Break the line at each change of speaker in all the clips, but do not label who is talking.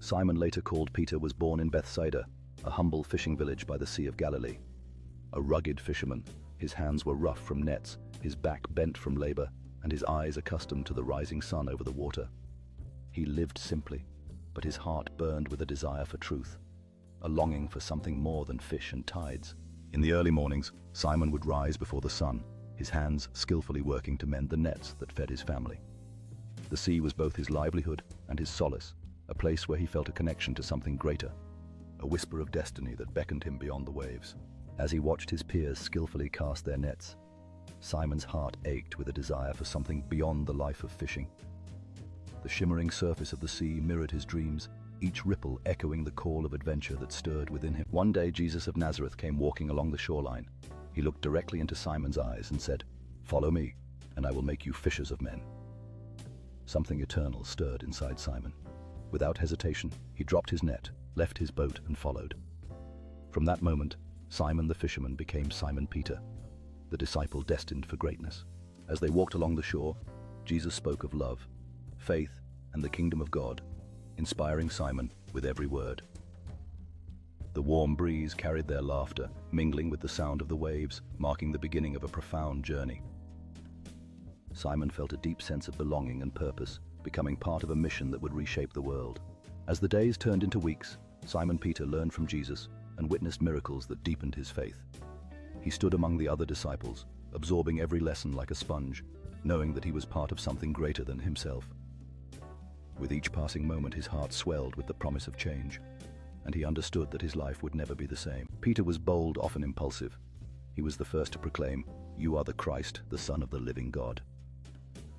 Simon, later called Peter, was born in Bethsaida, a humble fishing village by the Sea of Galilee. A rugged fisherman, his hands were rough from nets, his back bent from labor, and his eyes accustomed to the rising sun over the water. He lived simply, but his heart burned with a desire for truth, a longing for something more than fish and tides. In the early mornings, Simon would rise before the sun, his hands skillfully working to mend the nets that fed his family. The sea was both his livelihood and his solace, a place where he felt a connection to something greater, a whisper of destiny that beckoned him beyond the waves. As he watched his peers skillfully cast their nets, Simon's heart ached with a desire for something beyond the life of fishing. The shimmering surface of the sea mirrored his dreams, each ripple echoing the call of adventure that stirred within him. One day, Jesus of Nazareth came walking along the shoreline. He looked directly into Simon's eyes and said, "Follow me, and I will make you fishers of men." Something eternal stirred inside Simon. Without hesitation, he dropped his net, left his boat, and followed. From that moment, Simon the fisherman became Simon Peter, the disciple destined for greatness. As they walked along the shore, Jesus spoke of love, faith, and the kingdom of God, inspiring Simon with every word. The warm breeze carried their laughter, mingling with the sound of the waves, marking the beginning of a profound journey. Simon felt a deep sense of belonging and purpose, becoming part of a mission that would reshape the world. As the days turned into weeks, Simon Peter learned from Jesus and witnessed miracles that deepened his faith. He stood among the other disciples, absorbing every lesson like a sponge, knowing that he was part of something greater than himself. With each passing moment, his heart swelled with the promise of change, and he understood that his life would never be the same. Peter was bold, often impulsive. He was the first to proclaim, "You are the Christ, the Son of the living God."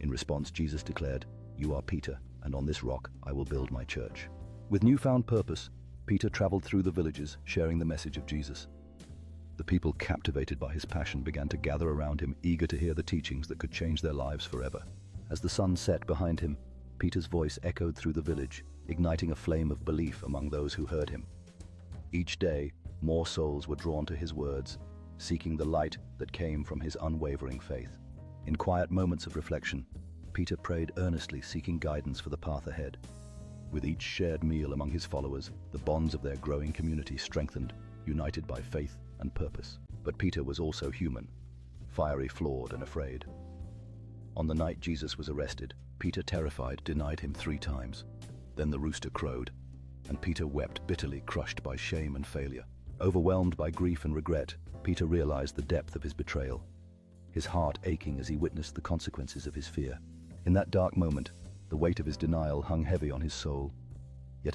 In response, Jesus declared, "You are Peter, and on this rock I will build my church." With newfound purpose, Peter traveled through the villages, sharing the message of Jesus. The people, captivated by his passion, began to gather around him, eager to hear the teachings that could change their lives forever. As the sun set behind him, Peter's voice echoed through the village, igniting a flame of belief among those who heard him. Each day, more souls were drawn to his words, seeking the light that came from his unwavering faith. In quiet moments of reflection, Peter prayed earnestly, seeking guidance for the path ahead. With each shared meal among his followers, the bonds of their growing community strengthened, united by faith and purpose. But Peter was also human, fiery, flawed, and afraid. On the night Jesus was arrested, Peter, terrified, denied him 3 times. Then the rooster crowed, and Peter wept bitterly, crushed by shame and failure. Overwhelmed by grief and regret, Peter realized the depth of his betrayal, his heart aching as he witnessed the consequences of his fear. In that dark moment, the weight of his denial hung heavy on his soul,